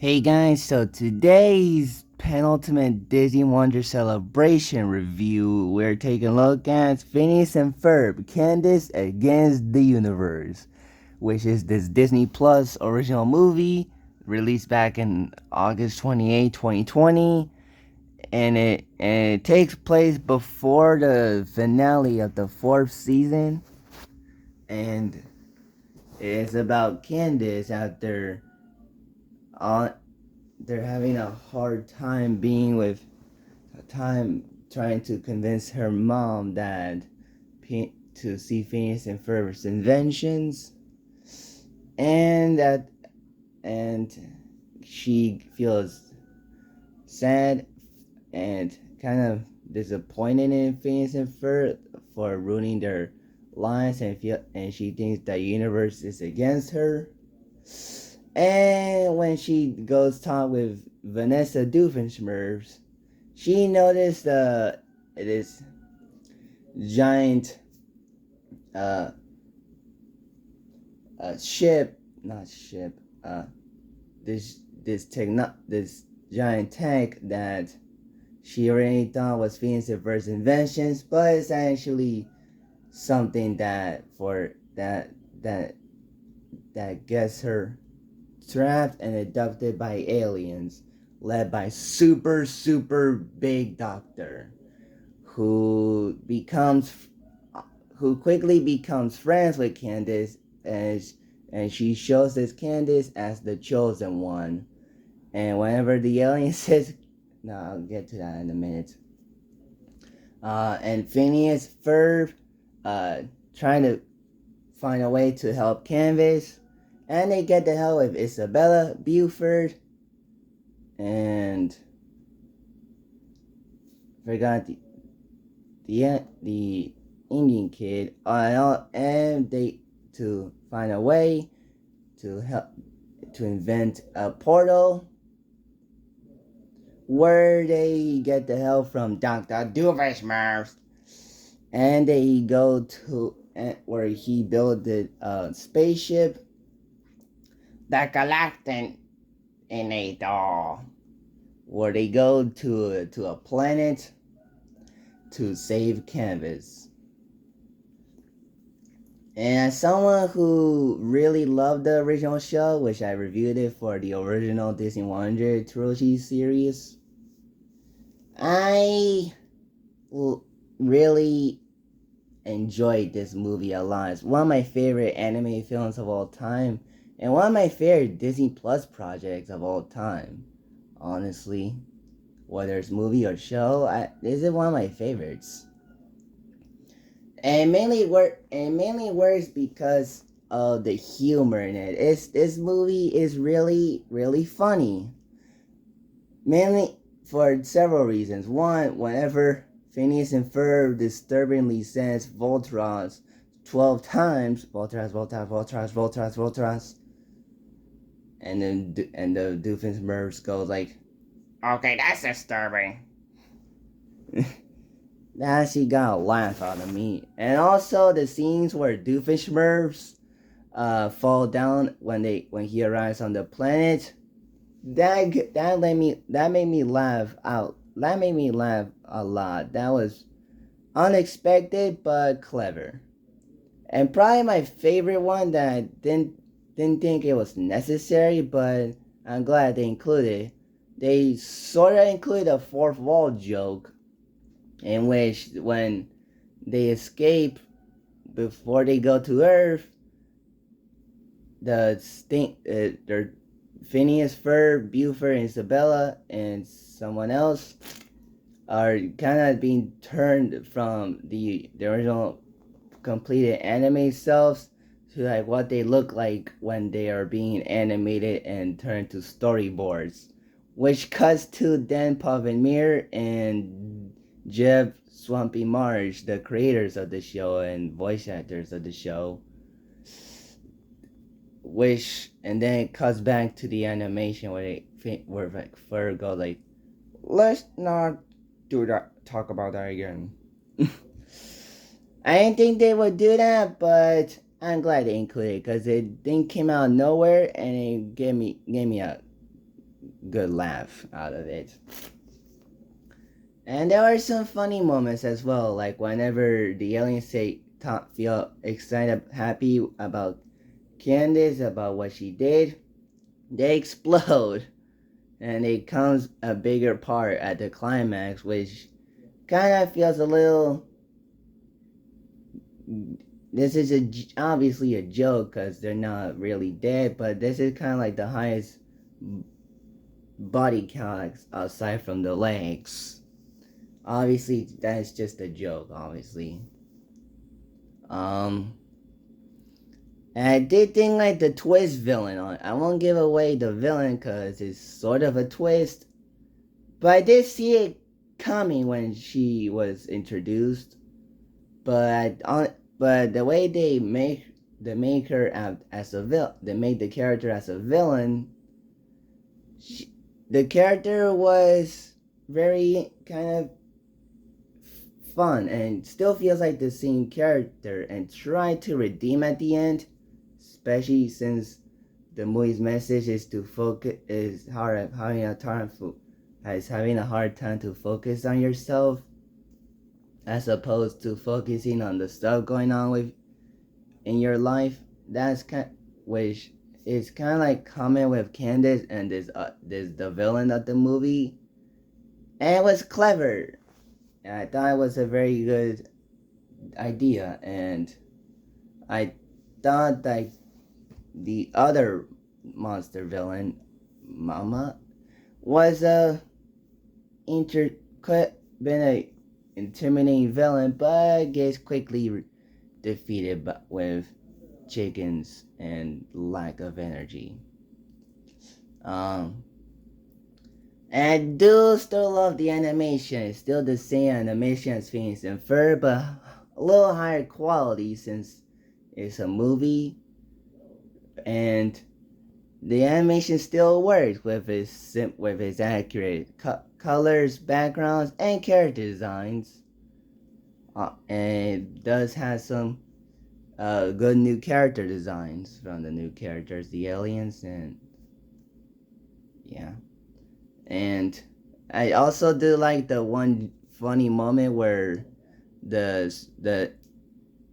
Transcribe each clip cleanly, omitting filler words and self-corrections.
Hey guys, so today's Penultimate Disney Wonder Celebration review, we're taking a look at Phineas and Ferb, Candace Against the Universe, which is this Disney Plus original movie released back in August 28, 2020, and it takes place before the finale of the 4th season, and it's about Candace after they're having a hard time trying to convince her mom that to see Phineas and Ferb's inventions, and she feels sad and kind of disappointed in Phineas and Ferb for ruining their lives, and she thinks the universe is against her. And when she goes talk with Vanessa Doofenshmirtz, she noticed this giant this giant tank that she already thought was Phineas and Ferb's inventions, but it's actually something that gets her trapped and abducted by aliens led by super big doctor who quickly becomes friends with Candace, and she shows this Candace as the chosen one. And whenever the alien says, no, I'll get to that in a minute. And Phineas, Ferb, trying to find a way to help Candace. And they get the help with Isabella, Buford, and forgot the Indian kid, and they to find a way to help to invent a portal where they get the help from Dr. Doofenshmirtz, and they go to where he built a spaceship. The Galactic Inator, where they go to a planet to save Candace. And as someone who really loved the original show, which I reviewed it for the original Disney 100 trilogy series, I really enjoyed this movie a lot. It's one of my favorite anime films of all time, and one of my favorite Disney Plus projects of all time. Honestly, whether it's movie or show, this is one of my favorites. And mainly works because of the humor in it. This movie is really funny. Mainly for several reasons. One, whenever Phineas and Ferb disturbingly says Voltron 12 times, Voltron, and the Doofenshmirtz goes like, okay, that's disturbing. That actually got a laugh out of me. And also the scenes where Doofenshmirtz fall down when he arrives on the planet, that made me laugh out. That made me laugh a lot. That was unexpected but clever. And probably my favorite one that I didn't think it was necessary, but I'm glad they included. They sort of included a fourth wall joke, in which when they escape before they go to Earth, they're Phineas, Ferb, Buford, and Isabella, and someone else are kind of being turned from the original completed anime selves to like what they look like when they are being animated and turned to storyboards, which cuts to Dan Pavemir and Jeb Swampy Marsh, the creators of the show and voice actors of the show, which and then it cuts back to the animation where like Ferb go like, let's not do that, talk about that again. I didn't think they would do that, but I'm glad they included it because it didn't came out of nowhere and it gave me a good laugh out of it. And there were some funny moments as well, like whenever the aliens feel excited, happy about Candace, about what she did, they explode, and it comes a bigger part at the climax, which kind of feels a little. This is obviously a joke because they're not really dead, but this is kind of like the highest body count aside from the legs. Obviously, that's just a joke. Obviously, and I did think like the twist villain on. I won't give away the villain because it's sort of a twist, but I did see it coming when she was introduced. But the way they make her as a villain, they make the character as a villain. The character was very kind of fun and still feels like the same character and tried to redeem at the end, especially since the movie's message is to focus is having a hard time to focus on yourself as opposed to focusing on the stuff going on with in your life. That's which is kind of like common with Candace and this the villain of the movie, and it was clever. And I thought it was a very good idea, and I thought that the other monster villain, Mama, was been a intimidating villain, but gets quickly defeated with chickens and lack of energy. And I do still love the animation. It's still the same animation as Phineas and Ferb, but a little higher quality since it's a movie. And the animation still works with its accurate colors, backgrounds, and character designs. And it does have some good new character designs from the new characters, the aliens, and yeah. And I also do like the one funny moment where the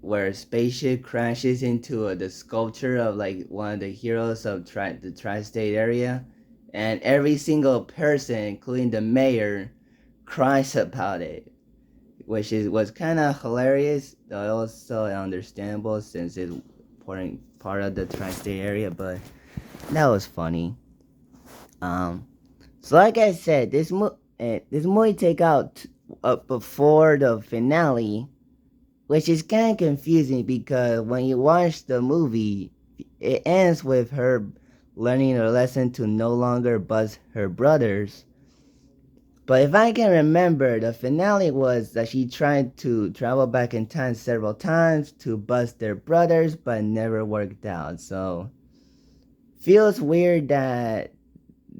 where a spaceship crashes into the sculpture of like one of the heroes of the tri-state area, and every single person, including the mayor, cries about it, which was kind of hilarious, though also understandable since it's part of the tri-state area. But that was funny. So like I said, this movie take out before the finale, which is kind of confusing because when you watch the movie, it ends with her learning a lesson to no longer buzz her brothers. But if I can remember, the finale was that she tried to travel back in time several times to bust their brothers, but never worked out. So feels weird that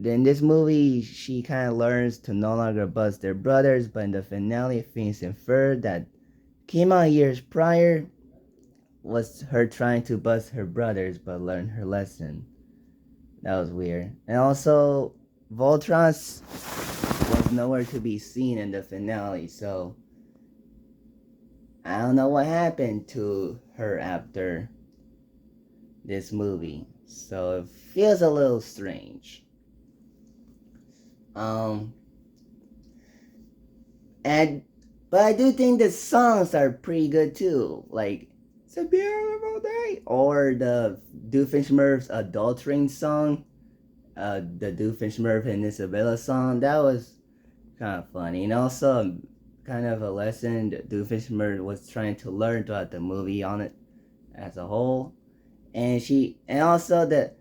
in this movie she kind of learns to no longer bust their brothers, but in the finale, Phineas and Ferb that came out years prior was her trying to bust her brothers, but learn her lesson. That was weird. And also, Voltron was nowhere to be seen in the finale, so I don't know what happened to her after this movie. So it feels a little strange. But I do think the songs are pretty good too. Like "It's a Beautiful Day" or the Doofenshmirtz adultering song, the Doofenshmirtz and Isabella song. That was kind of funny, and also kind of a lesson that Doofenshmirtz was trying to learn throughout the movie on it as a whole. And also that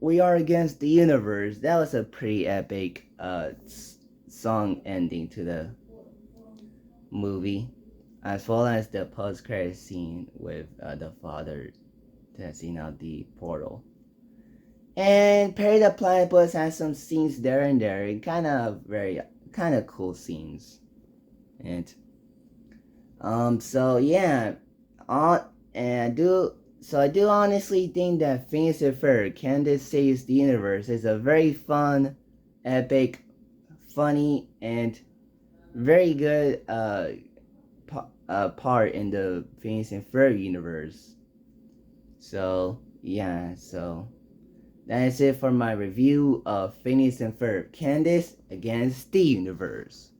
we are against the universe. That was a pretty epic song ending to the movie, as well as the post-credit scene with the father testing out the portal. And Perry the Platypus has some scenes there and there, kind of cool scenes. And so yeah, and I do honestly think that Phineas and Ferb, Candace Saves the Universe is a very fun, epic, funny, and very good part in the Phineas and Ferb universe. So yeah, so that is it for my review of Phineas and Ferb, Candace against the Universe.